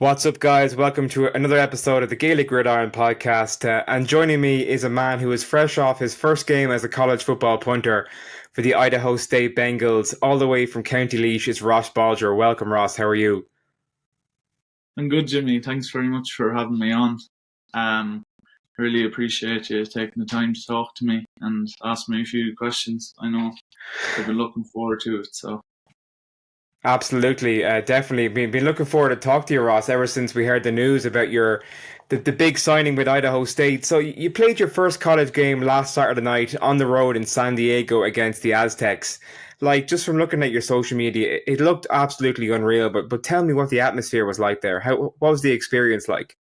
What's up, guys? Welcome to another episode of the Gaelic Gridiron podcast. And joining me is a man who is fresh off his first game as a college football punter for the Idaho State Bengals, all the way from County Laois. It's Ross Bolger. Welcome, Ross. How are you? I'm good, Jimmy. Thanks very much for having me on. Um, really appreciate you taking the time to talk to me and ask me a few questions. I know I've been looking forward to it. So Absolutely, definitely. Been looking forward to talk to you, Ross, ever since we heard the news about the big signing with Idaho State. So you played your first college game last Saturday night on the road in San Diego against the Aztecs. Like, just from looking at your social media, it looked absolutely unreal. But tell me what the atmosphere was like there. What was the experience like?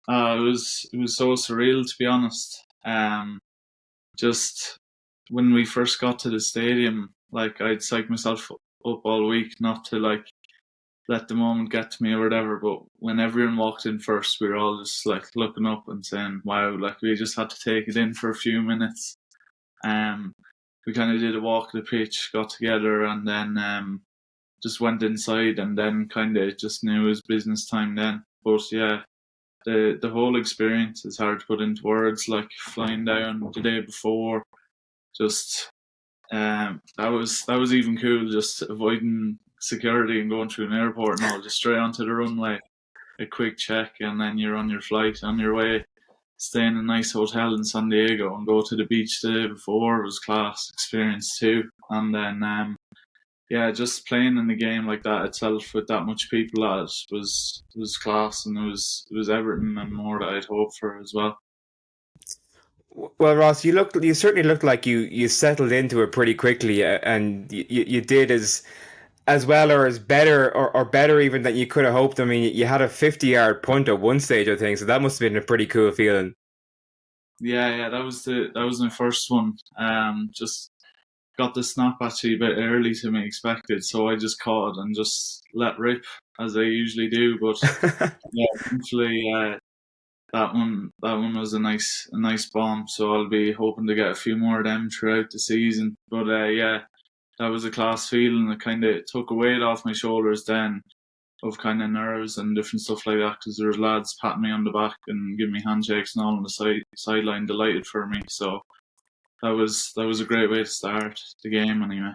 it was so surreal, to be honest. Just when we first got to the stadium, like I'd psyched myself up all week not to let the moment get to me or whatever. But when everyone walked in first, we were all just like looking up and saying, "Wow!" Like we just had to take it in for a few minutes. Um, we kind of did a walk the pitch, got together, and then just went inside, and then kind of just knew it was business time then. But yeah, the whole experience is hard to put into words. Like flying down the day before, just that was even cool. Just avoiding security and going through an airport and all, just straight onto the runway. A quick check, and then you're on your flight on your way. Stay in a nice hotel in San Diego and go to the beach the day before was class experience too. And then yeah, just playing in the game like that itself with that much people at it was class, and it was everything and more that I'd hoped for as well. Well, Ross, you certainly looked like you settled into it pretty quickly, and you did as well or as better or better even than you could have hoped. I mean, you had a 50-yard punt at one stage, I think, so that must have been a pretty cool feeling. Yeah, that was my first one. Just got the snap actually a bit early to me expected, so I just caught it and just let rip as I usually do. But yeah, thankfully that one was a nice bomb. So I'll be hoping to get a few more of them throughout the season. But yeah, that was a class feeling. It kind of took a weight off my shoulders then of kind of nerves and different stuff like that, because there was lads patting me on the back and giving me handshakes and all on the sideline, delighted for me. So that was a great way to start the game anyway.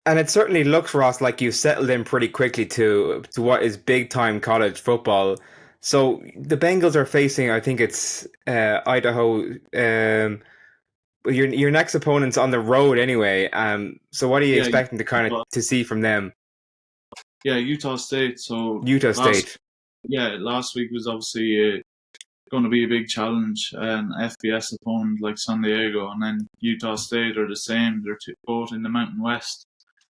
And it certainly looks, Ross, like you settled in pretty quickly to what is big time college football. So the Bengals are facing, I think it's Idaho. Your next opponent's on the road anyway. So what are you Yeah, expecting to kind of to see from them? yeah, Utah State. So Utah last State. yeah last week was obviously going to be a big challenge. An FBS opponent like San Diego, and then Utah State are the same. They're both in the Mountain West,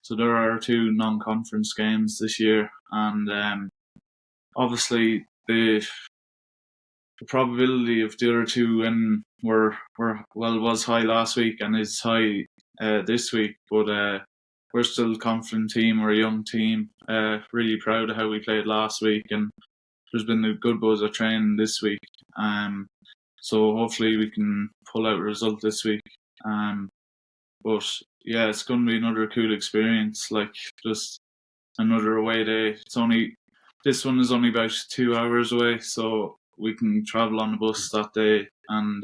so there are two non-conference games this year, and obviously the probability of the other two winning was high last week and is high this week, but we're still a confident team. We're a young team. Really proud of how we played last week, and there's been a good buzz of training this week. Um, so hopefully we can pull out a result this week. Um, but yeah, it's going to be another cool experience. Like just another away day. This one is only about 2 hours away, so we can travel on the bus that day, and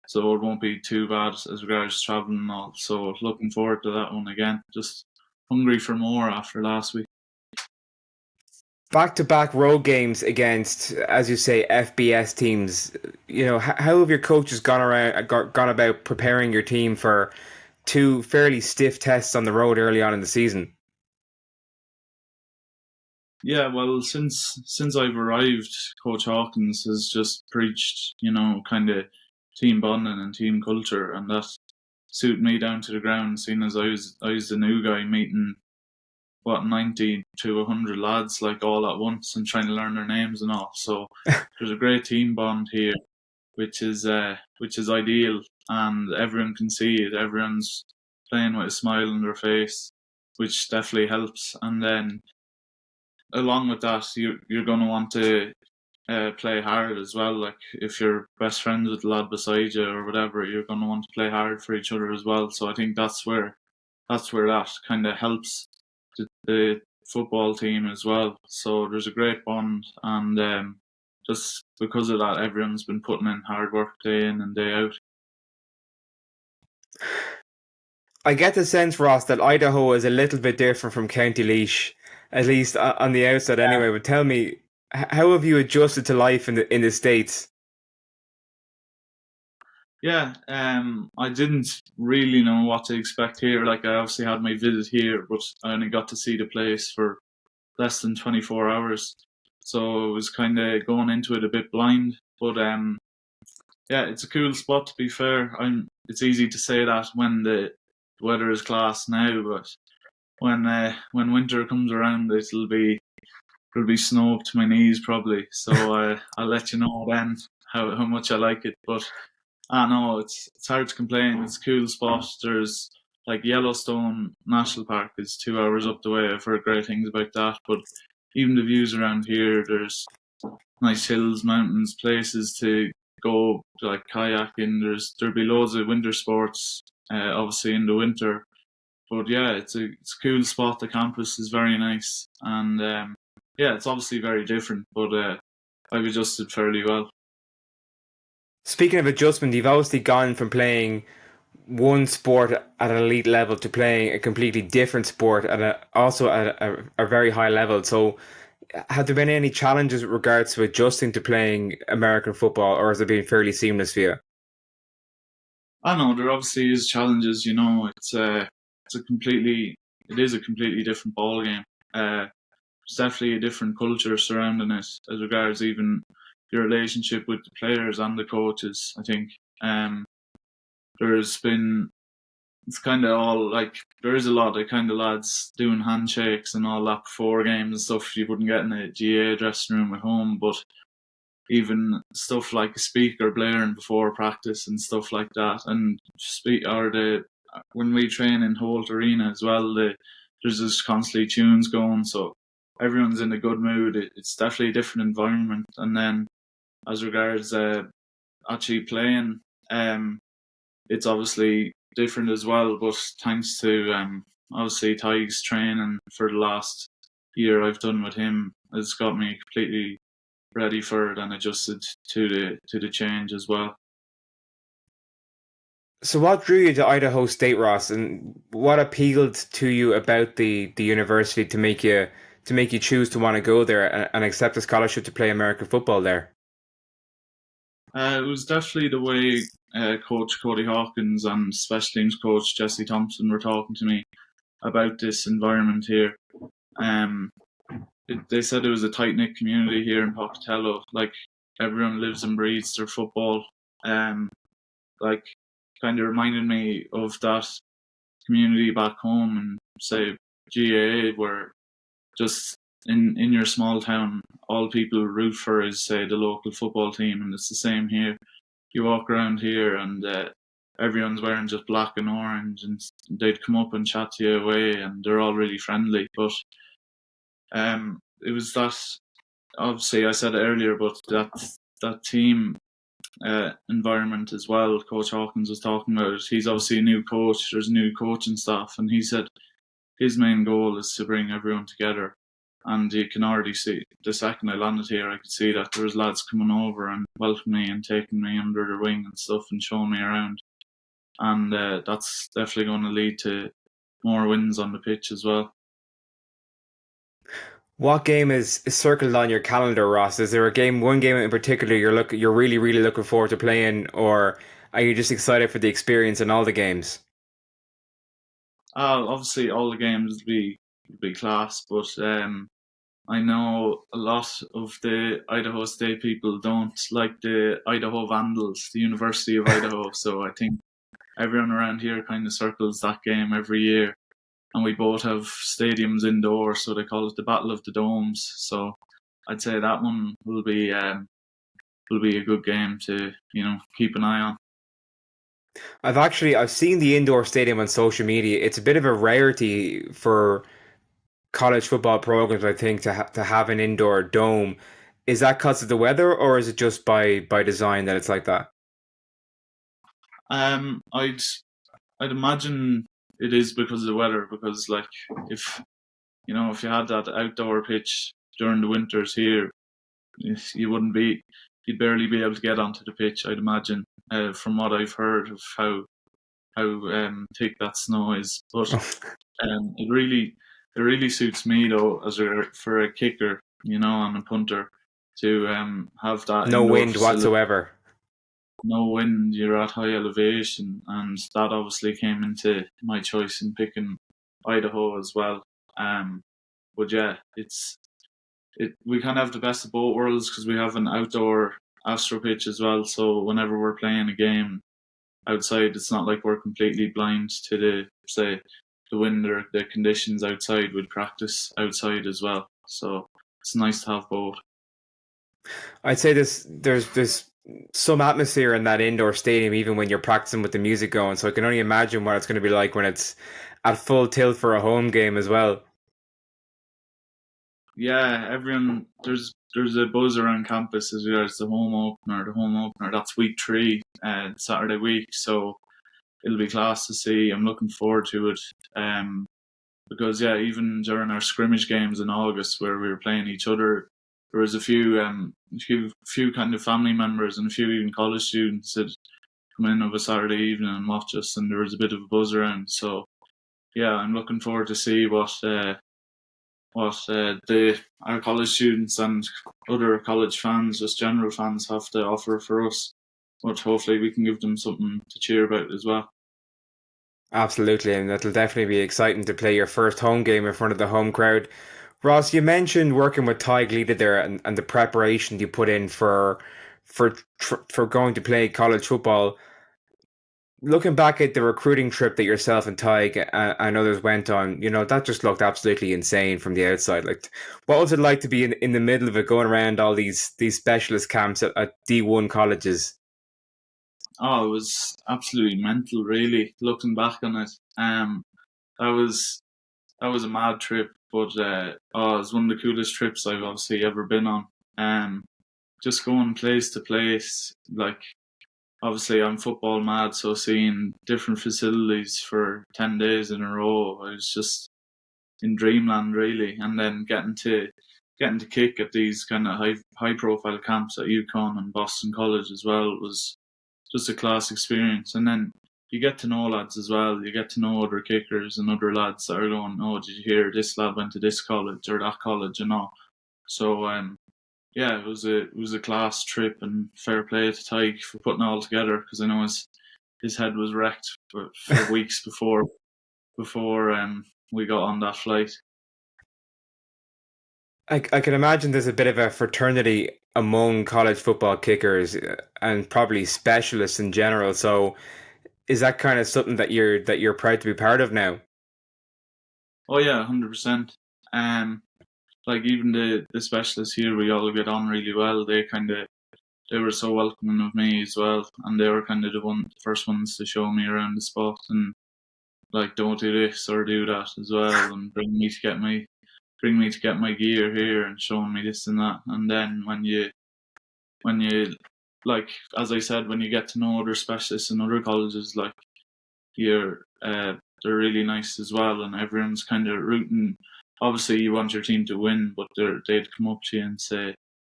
so it won't be too bad as regards traveling and all. So looking forward to that one again. Just hungry for more after last week. Back to back road games against, as you say, FBS teams. How have your coaches gone about preparing your team for two fairly stiff tests on the road early on in the season? Yeah, well, since I've arrived, Coach Hawkins has just preached, kind of team bonding and team culture, and that suited me down to the ground. Seeing as I was the new guy meeting 90 to 100 lads like all at once and trying to learn their names and all. So there's a great team bond here, which is ideal, and everyone can see it. Everyone's playing with a smile on their face, which definitely helps. And then along with that, you're going to want to play hard as well. Like if you're best friends with the lad beside you or whatever, you're going to want to play hard for each other as well. So I think that's where that kind of helps the football team as well. So there's a great bond, and just because of that, everyone's been putting in hard work day in and day out. I get the sense, Ross, that Idaho is a little bit different from County Laois, at least on the outside anyway. But tell me, how have you adjusted to life in the States? Yeah, I didn't really know what to expect here. Like I obviously had my visit here, but I only got to see the place for less than 24 hours. So it was kind of going into it a bit blind. But yeah, it's a cool spot to be fair. It's easy to say that when the weather is class now, but when winter comes around, it'll be snow up to my knees probably. So I'll let you know then how much I like it. But I know it's hard to complain. It's a cool spot. There's like Yellowstone National Park is 2 hours up the way. I've heard great things about that. But even the views around here, there's nice hills, mountains, places to go like kayaking. There'll be loads of winter sports, obviously in the winter. But yeah, it's a cool spot. The campus is very nice, and yeah, it's obviously very different. But I've adjusted fairly well. Speaking of adjustment, you've obviously gone from playing one sport at an elite level to playing a completely different sport also at a very high level. So, have there been any challenges with regards to adjusting to playing American football, or has it been fairly seamless for you? I know there obviously is challenges. You know, it is a completely different ball game. There's definitely a different culture surrounding it as regards even your relationship with the players and the coaches. I think there's been it's kind of all like there is a lot of kind of lads doing handshakes and all that before games and stuff you wouldn't get in a GA dressing room at home, but even stuff like a speaker blaring before practice and stuff like that, and speak or the when we train in Holt Arena as well, there's just constantly tunes going, so everyone's in a good mood. It's definitely a different environment, and then as regards actually playing, it's obviously different as well. But thanks to obviously Tyke's training for the last year I've done with him has got me completely ready for it and adjusted to the change as well. So, what drew you to Idaho State, Ross, and what appealed to you about the university to make you choose to want to go there and accept a scholarship to play American football there? It was definitely the way Coach Cody Hawkins and Special Teams Coach Jesse Thompson were talking to me about this environment here. Um, they said it was a tight knit community here in Pocatello. Like everyone lives and breathes their football. Um, like kind of reminded me of that community back home and say GAA where just in your small town all people root for is say the local football team, and it's the same here. You walk around here and everyone's wearing just black and orange, and they'd come up and chat to you away, and they're all really friendly. But it was that obviously I said it earlier, but that team environment as well. Coach Hawkins was talking about it. He's obviously a new coach. There's new coaching staff, and he said his main goal is to bring everyone together. And you can already see the second I landed here, I could see that there was lads coming over and welcoming me and taking me under their wing and stuff and showing me around. And that's definitely going to lead to more wins on the pitch as well. What game is circled on your calendar, Ross? Is there one game in particular you're really looking forward to playing, or are you just excited for the experience in all the games? Obviously, all the games will be class, but I know a lot of the Idaho State people don't like the Idaho Vandals, the University of Idaho. So I think everyone around here kind of circles that game every year. And we both have stadiums indoors, so they call it the Battle of the Domes. So I'd say that one will be a good game to keep an eye on. I've seen the indoor stadium on social media. It's a bit of a rarity for college football programs, I think, to have an indoor dome. Is that because of the weather, or is it just by design that it's like that? I'd imagine it is because of the weather. Because like if if you had that outdoor pitch during the winters here, you wouldn't be, you'd barely be able to get onto the pitch, I'd imagine, from what I've heard of how thick that snow is. But it really suits me though, for a kicker, and a punter, to have that No indoor wind facility. whatsoever. No wind, you're at high elevation, and that obviously came into my choice in picking Idaho as well. But yeah, we kind of have the best of both worlds because we have an outdoor astro pitch as well. So whenever we're playing a game outside, it's not like we're completely blind to the wind or the conditions outside. We'd practice outside as well. So it's nice to have both. I'd say there's some atmosphere in that indoor stadium, even when you're practicing with the music going. So I can only imagine what it's going to be like when it's at full tilt for a home game as well. Yeah, everyone, there's a buzz around campus as regards the home opener. The home opener, that's week 3, Saturday week. So it'll be class to see. I'm looking forward to it. Because yeah, even during our scrimmage games in August where we were playing each other, there was a few kind of family members and a few even college students that come in of a Saturday evening and watch us, and there was a bit of a buzz around. So yeah, I'm looking forward to see what our college students and other college fans, just general fans, have to offer for us. But hopefully we can give them something to cheer about as well. Absolutely, and it'll definitely be exciting to play your first home game in front of the home crowd. Ross, you mentioned working with Ty Gleda there and the preparation you put in for going to play college football. Looking back at the recruiting trip that yourself and Ty and others went on, that just looked absolutely insane from the outside. Like, what was it like to be in the middle of it, going around all these specialist camps at D1 colleges? Oh, it was absolutely mental, really. Looking back on it, that was that was a mad trip, but it was one of the coolest trips I've obviously ever been on. Just going place to place, like obviously I'm football mad, so seeing different facilities for 10 days in a row, I was just in dreamland really. And then getting to kick at these kind of high profile camps at UConn and Boston College as well was just a class experience. And then you get to know lads as well. You get to know other kickers and other lads that are going, oh, did you hear this lad went to this college or that college and all. So yeah, it was a class trip, and fair play to Tyke for putting it all together, because I know his head was wrecked for weeks before we got on that flight. I can imagine there's a bit of a fraternity among college football kickers and probably specialists in general. So is that kind of something that you're proud to be part of now? Oh yeah, 100%. Like even the specialists here, we all get on really well. They were so welcoming of me as well, and they were kind of the first ones to show me around the spot and like don't do this or do that as well, and bring me to get my gear here and showing me this and that. And then when you like, as I said, when you get to know other specialists in other colleges, like you're they're really nice as well, and everyone's kind of rooting. Obviously, you want your team to win, but they'd come up to you and say,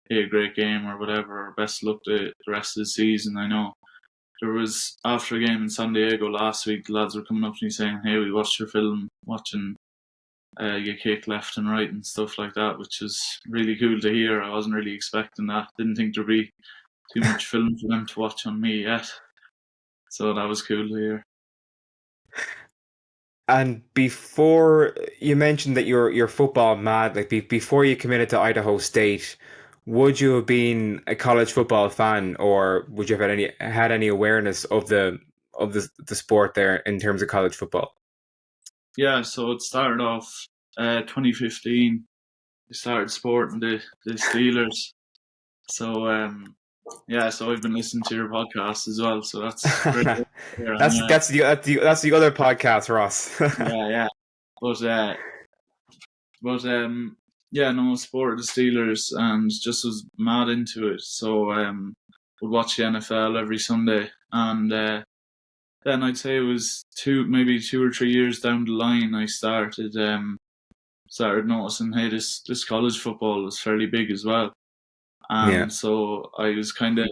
"Hey, great game" or whatever, or "Best of luck the rest of the season." I know there was, after a game in San Diego last week, the lads were coming up to me saying, "Hey, we watched your film, watching you kick left and right and stuff like that," which is really cool to hear. I wasn't really expecting that. Didn't think there'd be too much film for them to watch on me yet, so that was cool to hear. And before you mentioned that you're football mad, like before you committed to Idaho State, would you have been a college football fan, or would you have had any awareness of the sport there in terms of college football? Yeah, so it started off 2015. We started supporting the Steelers. So yeah, so I've been listening to your podcast as well. So that's great. that's And that's the other podcast, Ross. yeah, yeah. But yeah, no, supported the Steelers and just was mad into it. So would watch the NFL every Sunday, and then I'd say it was maybe 2 or 3 years down the line, I started started noticing, hey, this college football is fairly big as well. Yeah. And so I was kind of,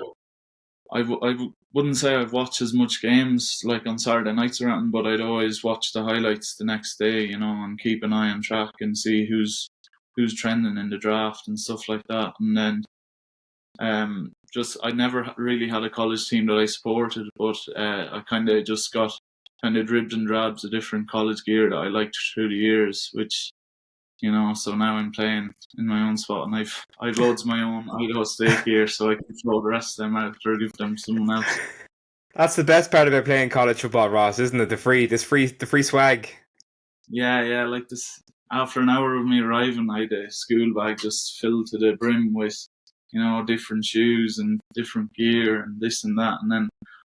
wouldn't say I've watched as much games like on Saturday nights or anything, but I'd always watch the highlights the next day, and keep an eye on track and see who's trending in the draft and stuff like that. And then just I never really had a college team that I supported, but I kind of just got kind of dribs and drabs of different college gear that I liked through the years, which so now I'm playing in my own spot, and I've loads of my own Idaho State gear, so I can throw the rest of them out or give them to someone else. That's the best part about playing college football, Ross, isn't it? The free swag. Yeah, like this. After an hour of me arriving, I had a school bag just filled to the brim with, different shoes and different gear and this and that. And then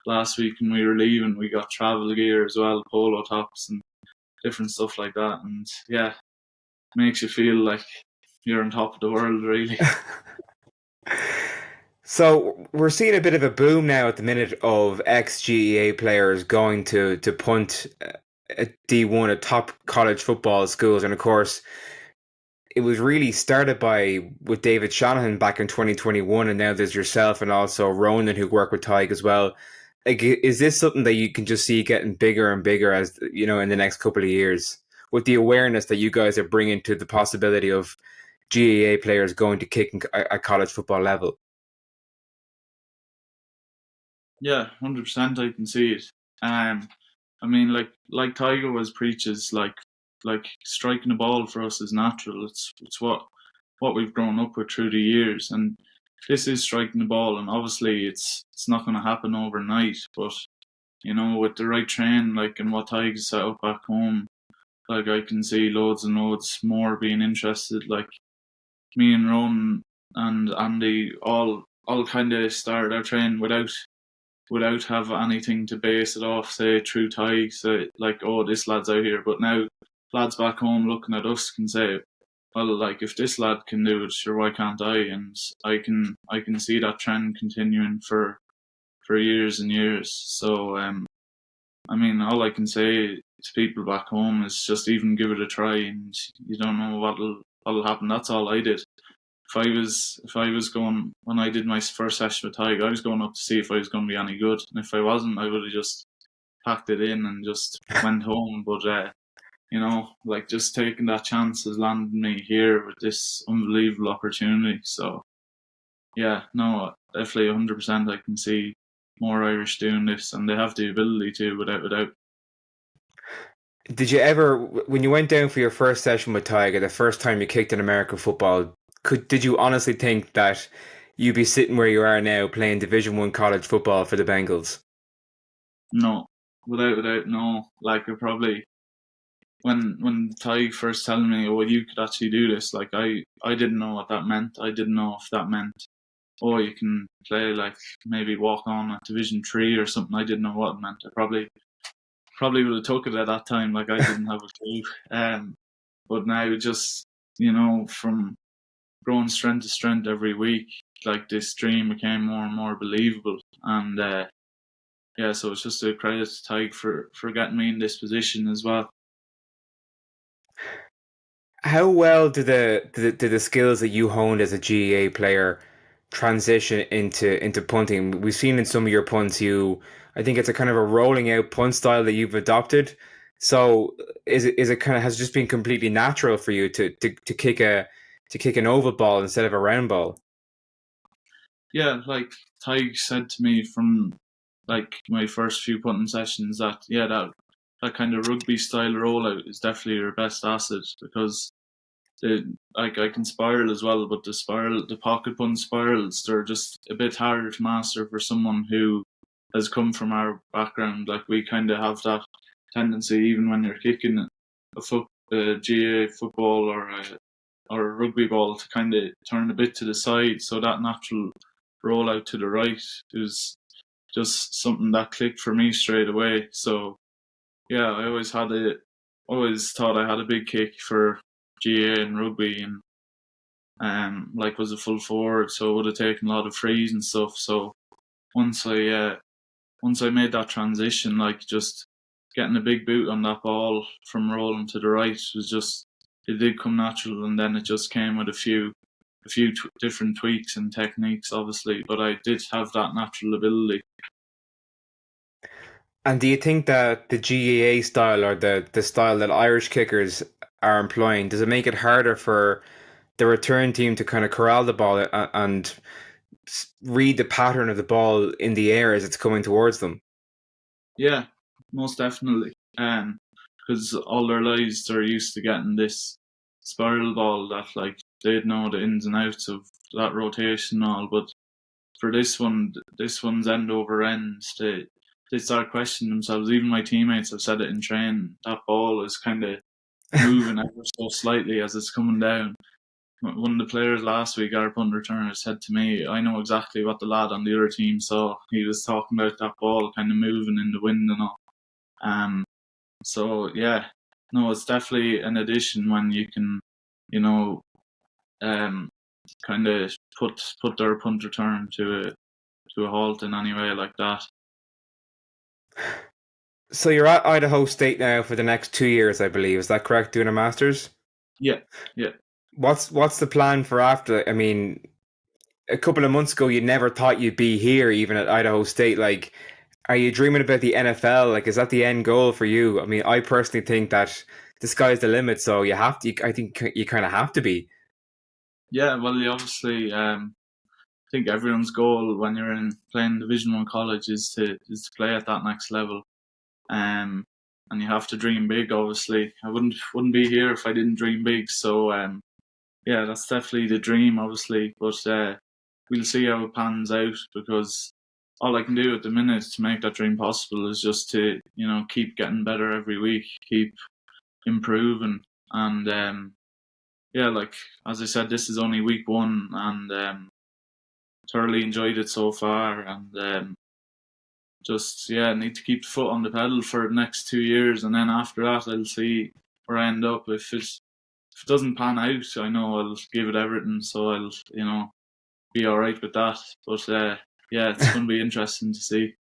last week when we were leaving, we got travel gear as well, polo tops and different stuff like that. And yeah, makes you feel like you're on top of the world, really. So we're seeing a bit of a boom now at the minute of ex-GEA players going to punt at D1 at top college football schools, and of course it was really started by with David Shanahan back in 2021, and now there's yourself and also Ronan who work with Tig as well. Like, is this something that you can just see getting bigger and bigger as in the next couple of years, with the awareness that you guys are bringing to the possibility of GEA players going to kick at college football level? Yeah, 100%. I can see it. I mean, like Tiger was preaches, like striking the ball for us is natural. It's what we've grown up with through the years, and this is striking the ball. And obviously, it's not going to happen overnight. But with the right train, like and what Tiger's set up back home, like I can see loads and loads more being interested. Like me and Ron and Andy all kind of started our training without have anything to base it off, say through Tig, say like, oh, this lad's out here. But now lads back home looking at us can say, well, like if this lad can do it, sure, why can't I? And I can see that trend continuing for years and years. So I mean, all I can say to people back home is just even give it a try, and you don't know what'll happen. That's all I did. If I was going when I did my first session with Tiger, I was going up to see if I was going to be any good, and if I wasn't, I would have just packed it in and just went home. But like just taking that chance has landed me here with this unbelievable opportunity. So yeah, no, definitely 100%. I can see more Irish doing this, and they have the ability to, without a doubt. Did you ever, when you went down for your first session with Tiger, the first time you kicked in American football, did you honestly think that you'd be sitting where you are now playing Division 1 college football for the Bengals? No, without a doubt, no. Like I probably when Ty first telling me, oh, you could actually do this, like I didn't know what that meant. I didn't know if that meant, oh, you can play like maybe walk on at Division 3 or something. I didn't know what it meant. I probably would have took it at that time, like I didn't have a clue. But now just from growing strength to strength every week, like this dream became more and more believable. And yeah, so it's just a credit to Tig for getting me in this position as well. How well do the skills that you honed as a GEA player transition into punting? We've seen in some of your punts, I think it's a kind of a rolling out punt style that you've adopted. So is it kind of has it just been completely natural for you to kick an oval ball instead of a round ball? Yeah, like Tig said to me from like my first few punting sessions that yeah, that kind of rugby style rollout is definitely your best asset because like I can spiral as well, but the pocket punt spirals, they're just a bit harder to master for someone who has come from our background. Like we kind of have that tendency, even when you're kicking a GA football or a rugby ball, to kind of turn a bit to the side. So that natural roll out to the right is just something that clicked for me straight away. So yeah, always thought I had a big kick for GA and rugby, and like was a full forward, so I would have taken a lot of frees and stuff. So once I made that transition, like just getting a big boot on that ball from rolling to the right was just it did come natural, and then it just came with a few different tweaks and techniques, obviously. But I did have that natural ability. And do you think that the GAA style, or the style that Irish kickers are employing, does it make it harder for the return team to kind of corral the ball and read the pattern of the ball in the air as it's coming towards them? Yeah, most definitely. Because all their lives they're used to getting this spiral ball that like they'd know the ins and outs of that rotation and all. But for this one's end over end, they start questioning themselves. Even my teammates have said it in training. That ball is kind of moving ever so slightly as it's coming down. One of the players last week, our punt returner, said to me, "I know exactly what the lad on the other team saw. He was talking about that ball kind of moving in the wind and all." So yeah, no, it's definitely an addition when you can, you know, kind of put their punt return to a halt in any way like that. So you're at Idaho State now for the next 2 years, I believe. Is that correct? Doing a master's? Yeah, yeah. What's the plan for after? I mean, a couple of months ago, you never thought you'd be here, even at Idaho State. Like, are you dreaming about the NFL? Like, is that the end goal for you? I mean, I personally think that the sky's the limit, so you have to. I think you kind of have to be. Yeah, well, you obviously, I think everyone's goal when you're in playing Division One college is to play at that next level. And you have to dream big. Obviously, I wouldn't be here if I didn't dream big. So, yeah, that's definitely the dream, obviously. But we'll see how it pans out, because all I can do at the minute to make that dream possible is just to keep getting better every week, keep improving, and yeah, like as I said, this is only week one, and thoroughly enjoyed it so far, and just need to keep the foot on the pedal for the next 2 years, and then after that I'll see where I end up. If it doesn't pan out, I know I'll give it everything, so I'll be all right with that. But yeah, it's going to be interesting to see.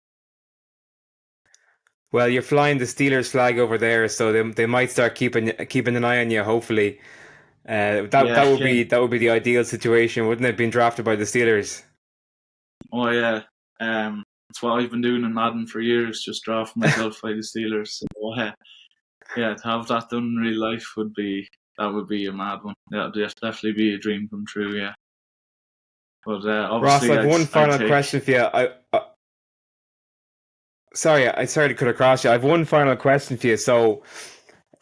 Well, you're flying the Steelers flag over there, so they might start keeping an eye on you. Hopefully, Yeah, that would be the ideal situation, wouldn't it? Being drafted by the Steelers. oh yeah. It's what I've been doing in Madden for years, just drafting myself by the Steelers. So yeah, to have that done in real life would be a mad one. That would definitely be a dream come true. Yeah, but Ross, obviously I've one I'd final take. question for you. Sorry to cut across you. I've one final question for you. So,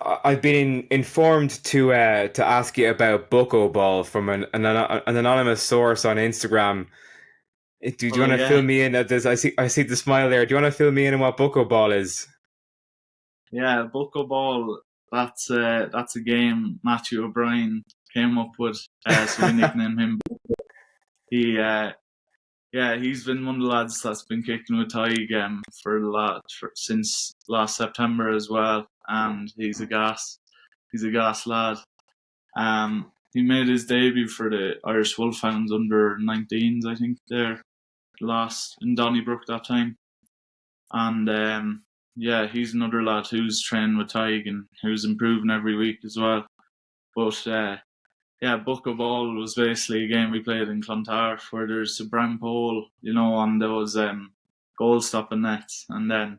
I've been informed to ask you about Bucko Ball from an anonymous source on Instagram. Do you Oh want to yeah, fill me in at this? I see the smile there. Do you want to fill me in on what Bucko Ball is? yeah, Bucko Ball. That's a game Matthew O'Brien came up with, so we nicknamed him. He Yeah, he's been one of the lads that's been kicking with Tig since last September as well, and he's a gas lad. He made his debut for the Irish Wolfhounds under 19s, I think, there last in Donnybrook that time, and yeah, he's another lad who's training with Tig and who's improving every week as well. But yeah, Book of All was basically a game we played in Clontarf where there's a brown pole, on those goal stopping nets, and then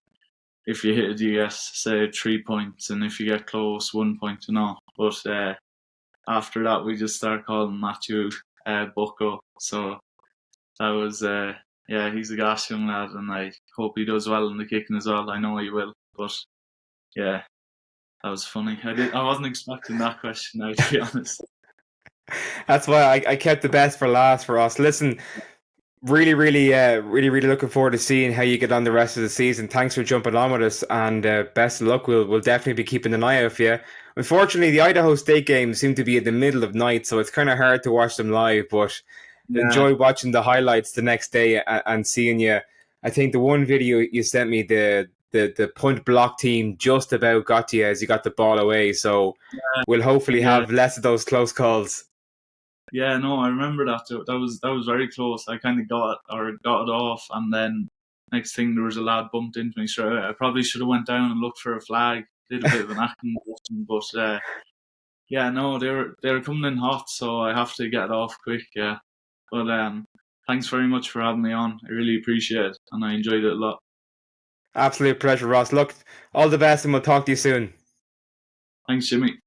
if you hit it, you get say 3 points, and if you get close, 1 point. But after that, we just start calling Matthew Bucko. So that was yeah, he's a gas young lad, and I hope he does well in the kicking as well. I know he will. But yeah, that was funny. I wasn't expecting that question now, to be honest. That's why I kept the best for last for us. Listen, really looking forward to seeing how you get on the rest of the season. Thanks for jumping on with us, and best of luck. We'll definitely be keeping an eye out for you. Unfortunately, the Idaho State games seem to be in the middle of night, so it's kind of hard to watch them live. But Yeah, enjoy watching the highlights the next day and seeing you. I think the one video you sent me, the punt block team just about got to you as you got the ball away. So we'll hopefully yeah. have less of those close calls. Yeah, no, I remember that. That was very close. I kind of got it off, and then next thing there was a lad bumped into me straight away. I probably should have went down and looked for a flag. Did a bit of an acting, but Yeah, no, they were coming in hot, so I have to get it off quick. Yeah, but thanks very much for having me on. I really appreciate it, and I enjoyed it a lot. Absolute pleasure, Ross. Look, all the best, and we'll talk to you soon. Thanks, Jimmy.